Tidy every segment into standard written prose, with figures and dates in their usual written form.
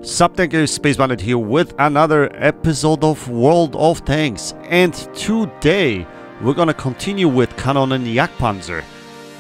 Sup, Space Bandit here with another episode of World of Tanks, and today we're gonna continue with KanonenJagdpanzer.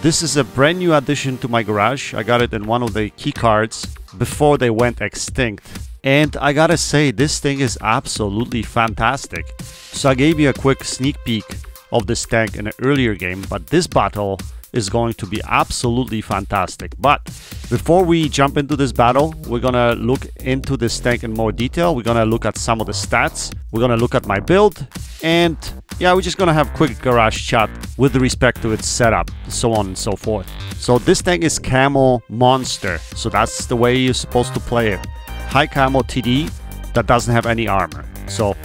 This is a brand new addition to my garage. I got it in one of the key cards before they went extinct, and I gotta say, this thing is absolutely fantastic. So I gave you a quick sneak peek of this tank in an earlier game, but this battle is going to be absolutely fantastic. But before we jump into this battle, we're gonna look into this tank in more detail. We're gonna look at some of the stats, we're gonna look at my build, and yeah, we're just gonna have a quick garage chat with respect to its setup, so on and so forth. So this tank is Camo Monster, so that's the way you're supposed to play it. High camo TD that doesn't have any armor. So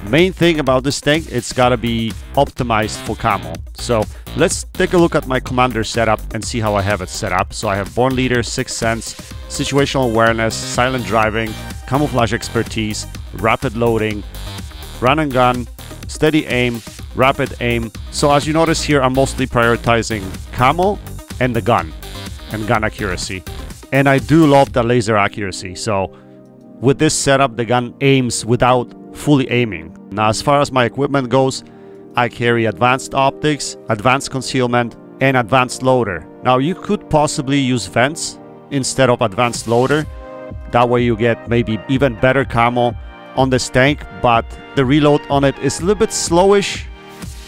main thing about this tank, it's gotta be optimized for camo. So let's take a look at my commander setup and see how I have it set up. So I have Born Leader, Sixth Sense, Situational Awareness, Silent Driving, Camouflage Expertise, Rapid Loading, Run and Gun, Steady Aim, Rapid Aim. So as you notice here, I'm mostly prioritizing camo and the gun and gun accuracy. And I do love the laser accuracy. So with this setup, the gun aims without fully aiming. Now, as far as my equipment goes, I carry advanced optics, advanced concealment, and advanced loader. Now, you could possibly use vents instead of advanced loader. That way you get maybe even better camo on this tank, but the reload on it is a little bit slowish.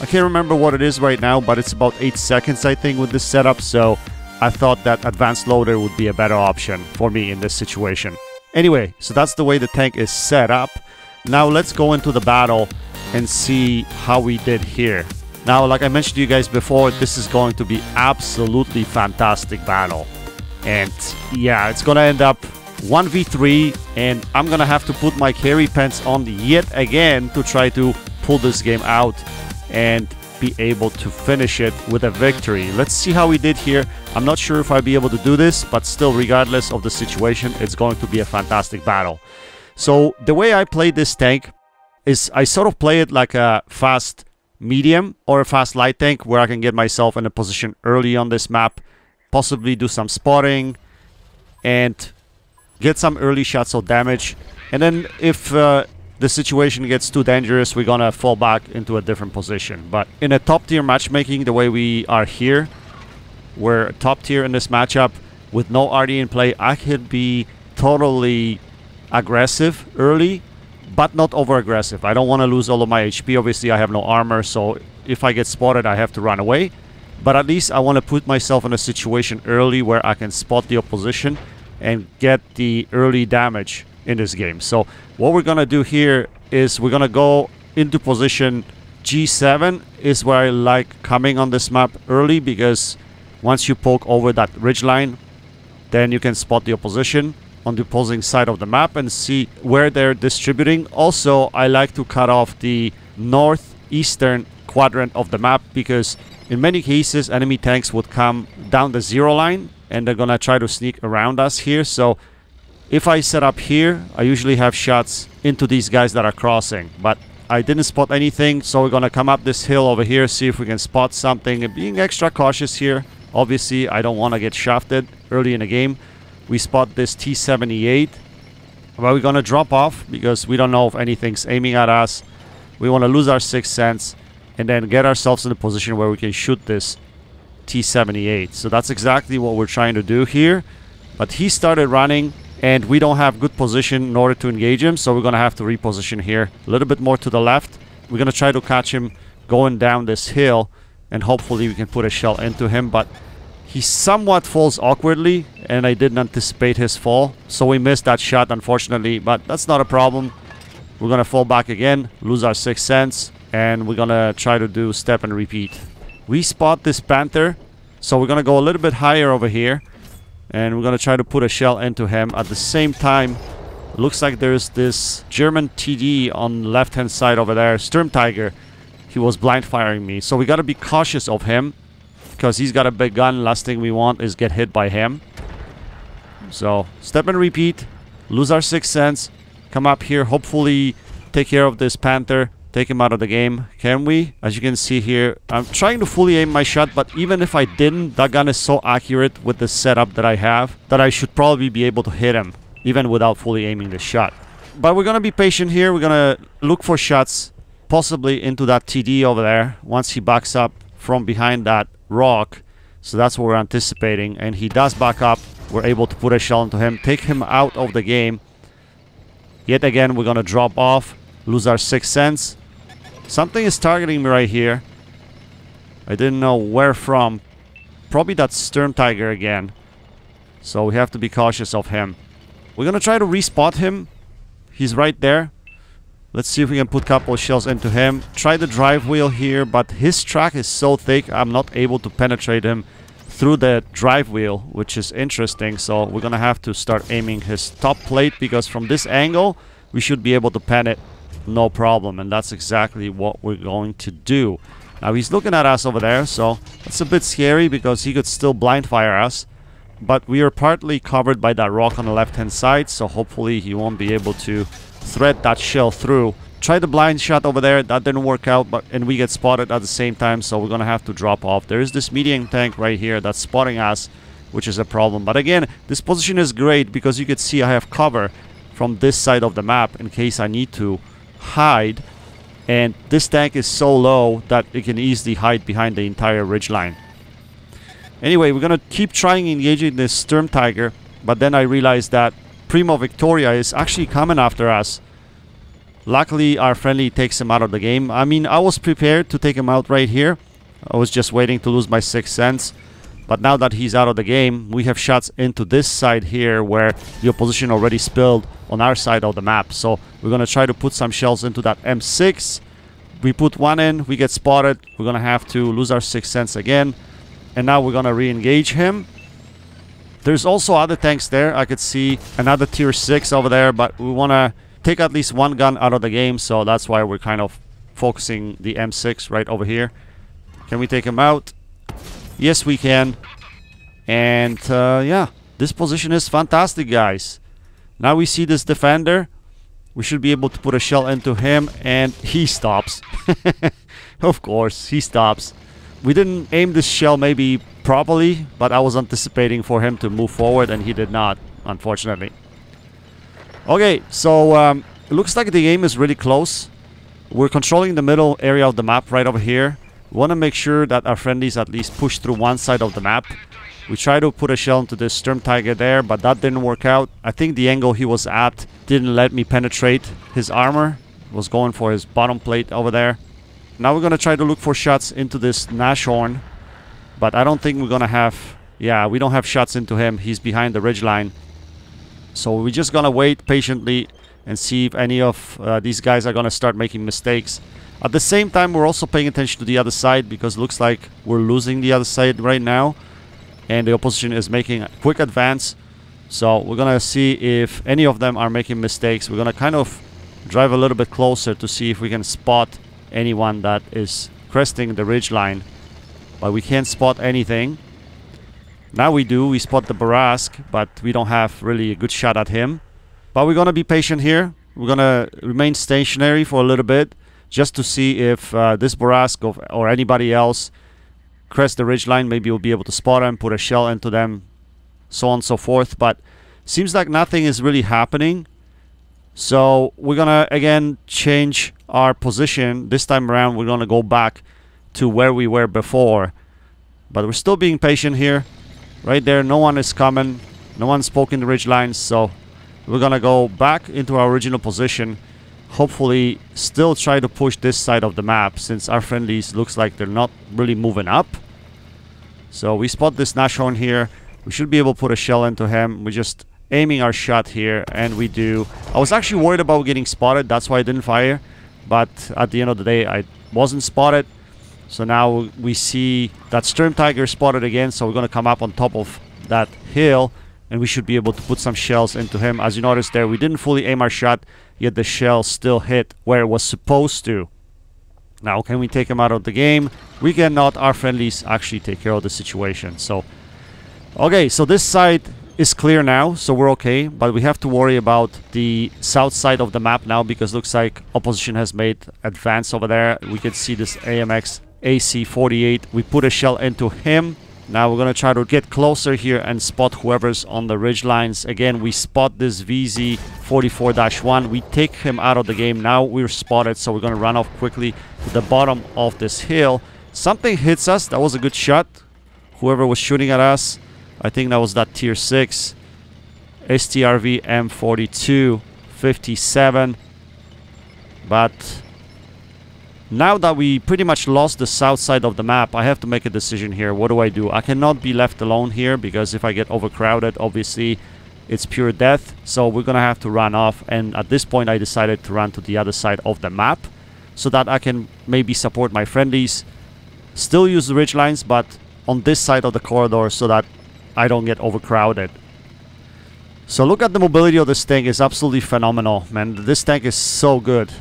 I can't remember what it is right now, but it's about 8 seconds, I think, with this setup. So I thought that advanced loader would be a better option for me in this situation. Anyway, so that's the way the tank is set up. Now let's go into the battle and see how we did here. Now, like I mentioned to you guys before, this is going to be absolutely fantastic battle. And yeah, it's gonna end up 1v3, and I'm gonna have to put my carry pants on yet again to try to pull this game out and be able to finish it with a victory. Let's see how we did here. I'm not sure if I'll be able to do this, but still, regardless of the situation, it's going to be a fantastic battle. So the way I play this tank is I sort of play it like a fast medium or a fast light tank, where I can get myself in a position early on this map, possibly do some spotting and get some early shots of damage. And then if the situation gets too dangerous, we're gonna fall back into a different position. But in a top tier matchmaking, the way we are here, we're top tier in this matchup with no RD in play. I could be totally aggressive early, but not over aggressive. I don't want to lose all of my HP. Obviously I have no armor, so if I get spotted I have to run away. But at least I want to put myself in a situation early where I can spot the opposition and get the early damage in this game. So what we're gonna do here is we're gonna go into position G7 is where I like coming on this map early, because once you poke over that ridge line, then you can spot the opposition on the opposing side of the map and see where they're distributing. Also, I like to cut off the northeastern quadrant of the map, because in many cases enemy tanks would come down the zero line and they're gonna try to sneak around us here. So if I set up here, I usually have shots into these guys that are crossing, but I didn't spot anything. So we're gonna come up this hill over here, see if we can spot something, and being extra cautious here. Obviously I don't want to get shafted early in the game. We spot this T-78, but we're gonna drop off because we don't know if anything's aiming at us. We want to lose our Sixth Sense and then get ourselves in a position where we can shoot this T-78. So that's exactly what we're trying to do here. But he started running and we don't have good position in order to engage him, so we're gonna have to reposition here a little bit more to the left. We're gonna try to catch him going down this hill, and hopefully we can put a shell into him. But he somewhat falls awkwardly, and I didn't anticipate his fall, so we missed that shot, unfortunately, but that's not a problem. We're gonna fall back again, lose our Sixth Sense, and we're gonna try to do step and repeat. We spot this Panther, so we're gonna go a little bit higher over here, and we're gonna try to put a shell into him. At the same time, looks like there's this German TD on the left-hand side over there, Sturm Tiger. He was blind firing me, so we gotta be cautious of him, because he's got a big gun. Last thing we want is get hit by him. So step and repeat, lose our Sixth Sense, come up here, hopefully take care of this Panther, take him out of the game. Can we? As you can see here, I'm trying to fully aim my shot, but even if I didn't, that gun is so accurate with the setup that I have that I should probably be able to hit him even without fully aiming the shot. But we're gonna be patient here. We're gonna look for shots possibly into that TD over there once he backs up from behind that rock. So that's what we're anticipating, and he does back up. We're able to put a shell into him, take him out of the game. Yet again, we're gonna drop off, lose our sixth sense. Something is targeting me right here. I didn't know where from. Probably that Sturm Tiger again. So we have to be cautious of him. We're gonna try to respot him. He's right there. Let's see if we can put a couple of shells into him. Try the drive wheel here, but his track is so thick, I'm not able to penetrate him through the drive wheel, which is interesting. So we're gonna have to start aiming his top plate, because from this angle, we should be able to pen it no problem. And that's exactly what we're going to do. Now he's looking at us over there, so it's a bit scary because he could still blind fire us. But we are partly covered by that rock on the left-hand side, so hopefully he won't be able to thread that shell through. Try the blind shot over there, that didn't work out, and we get spotted at the same time, so we're gonna have to drop off. There is this medium tank right here that's spotting us, which is a problem. But again, this position is great because you can see I have cover from this side of the map in case I need to hide. And this tank is so low that it can easily hide behind the entire ridgeline. Anyway, we're gonna keep trying engaging this Sturm Tiger, but then I realized that Primo Victoria is actually coming after us. Luckily, our friendly takes him out of the game. I mean, I was prepared to take him out right here. I was just waiting to lose my sixth sense. But now that he's out of the game, we have shots into this side here where the opposition already spilled on our side of the map. So we're gonna try to put some shells into that M6. We put one in, we get spotted. We're gonna have to lose our sixth sense again. And now we're gonna re-engage him. There's also other tanks there. I could see another tier 6 over there, but we want to take at least one gun out of the game, so that's why we're kind of focusing the M6 right over here. Can we take him out? Yes, we can. And yeah, this position is fantastic, guys. Now we see this defender. We should be able to put a shell into him, and he stops. Of course, he stops. We didn't aim this shell maybe properly, but I was anticipating for him to move forward, and he did not, unfortunately. Okay, so it looks like the game is really close. We're controlling the middle area of the map right over here. We want to make sure that our friendlies at least push through one side of the map. We tried to put a shell into this Sturm Tiger there, but that didn't work out. I think the angle he was at didn't let me penetrate his armor. Was going for his bottom plate over there. Now we're going to try to look for shots into this Nashorn. But I don't think we're going to have... Yeah, we don't have shots into him. He's behind the ridgeline. So we're just going to wait patiently and see if any of these guys are going to start making mistakes. At the same time, we're also paying attention to the other side, because it looks like we're losing the other side right now. And the opposition is making a quick advance. So we're going to see if any of them are making mistakes. We're going to kind of drive a little bit closer to see if we can spot anyone that is cresting the ridgeline. But we can't spot anything. Now we do. We spot the Barask, but we don't have really a good shot at him. But we're going to be patient here. We're going to remain stationary for a little bit, just to see if this Barask or anybody else crest the ridgeline. Maybe we'll be able to spot them, put a shell into them, so on and so forth. But seems like nothing is really happening. So we're going to, again, change our position. This time around, we're going to go back to where we were before. But we're still being patient here. Right there, no one is coming. No one's poking the ridgelines. So we're going to go back into our original position. Hopefully still try to push this side of the map, since our friendlies looks like they're not really moving up. So we spot this Nashorn here. We should be able to put a shell into him. We're just aiming our shot here, and we do. I was actually worried about getting spotted. That's why I didn't fire. But at the end of the day, I wasn't spotted. So now we see that Sturm Tiger spotted again. So we're going to come up on top of that hill, and we should be able to put some shells into him. As you notice there, we didn't fully aim our shot, yet the shell still hit where it was supposed to. Now, can we take him out of the game? We cannot. Our friendlies actually take care of the situation. So, okay, so this side is clear now, so we're okay. But we have to worry about the south side of the map now, because it looks like opposition has made advance over there. We can see this AMX AC-48. We put a shell into him. Now we're gonna try to get closer here and spot whoever's on the ridge lines. Again, we spot this VZ44-1. We take him out of the game. Now we're spotted, so we're gonna run off quickly to the bottom of this hill. Something hits us. That was a good shot. Whoever was shooting at us, I think that was that tier 6 STRV M42 57. But now that we pretty much lost the south side of the map, I have to make a decision here. What do? I cannot be left alone here, because if I get overcrowded, obviously it's pure death. So we're gonna have to run off, and at this point I decided to run to the other side of the map so that I can maybe support my friendlies, still use the ridge lines, but on this side of the corridor so that I don't get overcrowded. So look at the mobility of this tank. Is absolutely phenomenal, man. This tank is so good.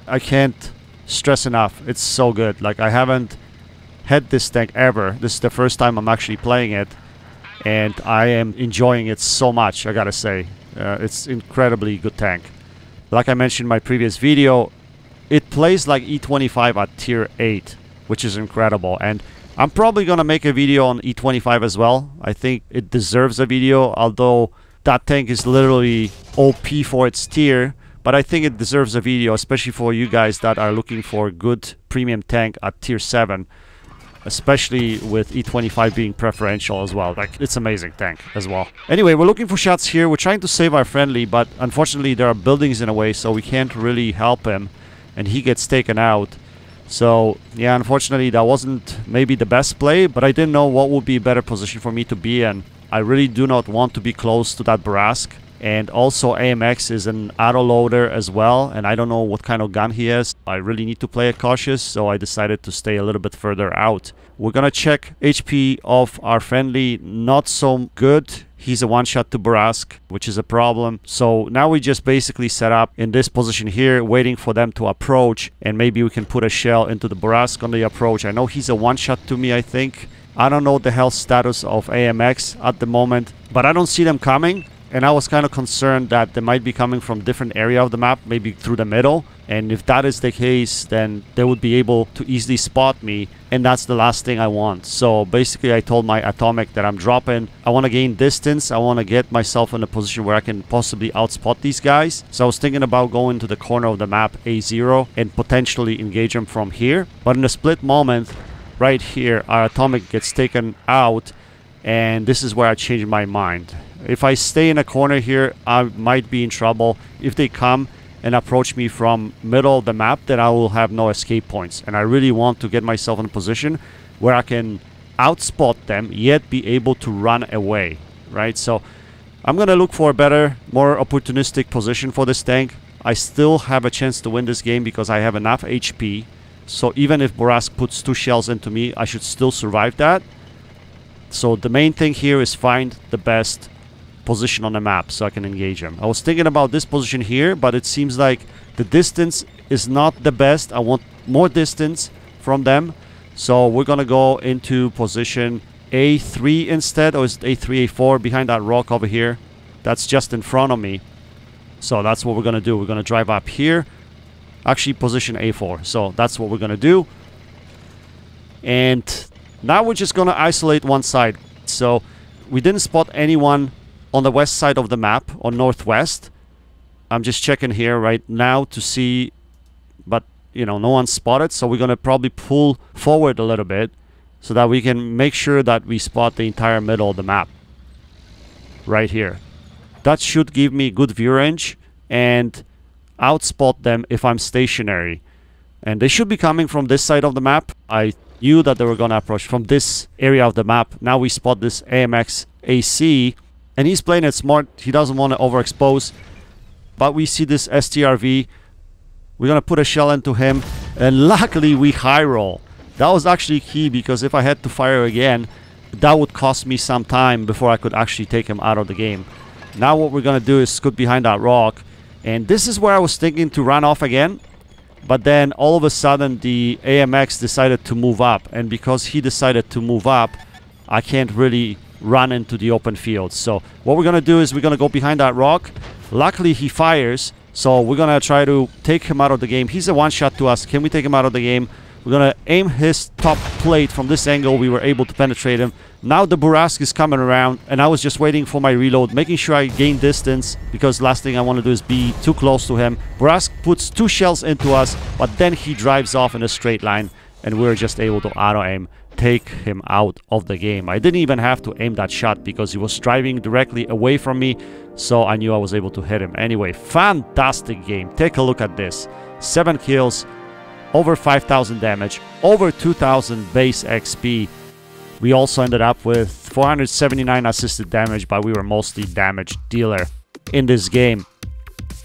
I can't stress enough. It's so good. Like, I haven't had this tank ever. This is the first time I'm actually playing it, and I am enjoying it so much, I gotta say. It's incredibly good tank. Like I mentioned in my previous video, it plays like E25 at tier 8, which is incredible. And I'm probably gonna make a video on E25 as well. I think it deserves a video, although that tank is literally OP for its tier. But I think it deserves a video, especially for you guys that are looking for a good premium tank at tier 7. Especially with E25 being preferential as well. Like, it's amazing tank as well. Anyway, we're looking for shots here. We're trying to save our friendly, but unfortunately there are buildings in the way, so we can't really help him. And he gets taken out. So, yeah, unfortunately that wasn't maybe the best play, but I didn't know what would be a better position for me to be in. I really do not want to be close to that Barask. And also AMX is an auto-loader as well, and I don't know what kind of gun he has. I really need to play it cautious, so I decided to stay a little bit further out. We're gonna check HP of our friendly. Not so good. He's a one-shot to Barask, which is a problem. So now we just basically set up in this position here, waiting for them to approach, and maybe we can put a shell into the Barask on the approach. I know he's a one-shot to me, I think. I don't know the health status of AMX at the moment, but I don't see them coming. And I was kind of concerned that they might be coming from different area of the map, maybe through the middle. And if that is the case, then they would be able to easily spot me. And that's the last thing I want. So basically I told my Atomic that I'm dropping. I want to gain distance. I want to get myself in a position where I can possibly outspot these guys. So I was thinking about going to the corner of the map, A0, and potentially engage them from here. But in a split moment, right here, our Atomic gets taken out. And this is where I changed my mind. If I stay in a corner here, I might be in trouble. If they come and approach me from middle of the map, then I will have no escape points. And I really want to get myself in a position where I can outspot them, yet be able to run away, right? So I'm going to look for a better, more opportunistic position for this tank. I still have a chance to win this game because I have enough HP. So even if Barask puts 2 shells into me, I should still survive that. So the main thing here is find the best position on the map so I can engage him. I was thinking about this position here, but it seems like the distance is not the best. I want more distance from them. So we're gonna go into position A3 instead, or is it A3, A4 behind that rock over here? That's just in front of me. So that's what we're gonna do. We're gonna drive up here. Actually, position A4. So that's what we're gonna do. And now we're just gonna isolate one side. So we didn't spot anyone on the west side of the map, or northwest. I'm just checking here right now to see, but you know, no one's spotted. So we're gonna probably pull forward a little bit so that we can make sure that we spot the entire middle of the map right here. That should give me good view range and outspot them if I'm stationary. And they should be coming from this side of the map. I knew that they were gonna approach from this area of the map. Now we spot this AMX AC, and he's playing it smart. He doesn't want to overexpose. But we see this STRV. We're gonna put a shell into him, and luckily we high roll. That was actually key, because if I had to fire again, that would cost me some time before I could actually take him out of the game. Now what we're gonna do is scoot behind that rock, and this is where I was thinking to run off again. But then all of a sudden the AMX decided to move up, and because he decided to move up, I can't really run into the open field. So what we're gonna do is we're gonna go behind that rock. Luckily he fires, so we're gonna try to take him out of the game. He's a one-shot to us. Can we take him out of the game? We're gonna aim his top plate from this angle. We were able to penetrate him. Now the Burask is coming around, and I was just waiting for my reload, making sure I gain distance, because last thing I want to do is be too close to him. Burask puts 2 shells into us, but then he drives off in a straight line, and we're just able to auto-aim, take him out of the game. I didn't even have to aim that shot because he was driving directly away from me, so I knew I was able to hit him. Anyway, fantastic game. Take a look at this. 7 kills, over 5,000 damage, over 2,000 base XP. We also ended up with 479 assisted damage, but we were mostly damage dealer in this game.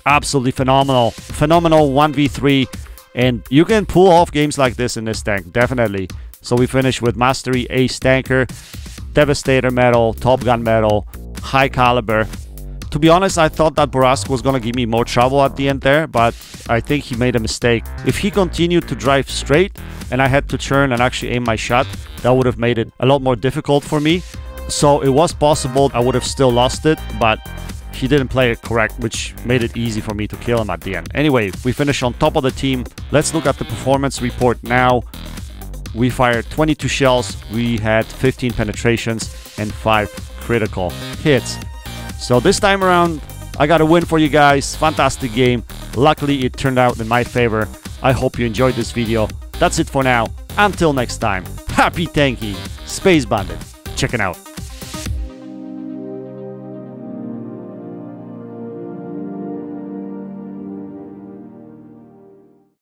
Absolutely phenomenal. Phenomenal 1v3, and you can pull off games like this in this tank, definitely. So we finished with Mastery Ace Tanker, Devastator medal, Top Gun medal, High Caliber. To be honest, I thought that Burask was gonna give me more trouble at the end there, but I think he made a mistake. If he continued to drive straight and I had to turn and actually aim my shot, that would have made it a lot more difficult for me. So it was possible I would have still lost it, but he didn't play it correct, which made it easy for me to kill him at the end. Anyway, we finished on top of the team. Let's look at the performance report now. We fired 22 shells, we had 15 penetrations and 5 critical hits. So this time around, I got a win for you guys. Fantastic game. Luckily, it turned out in my favor. I hope you enjoyed this video. That's it for now. Until next time, happy tanking, Space Bandit. Checking out.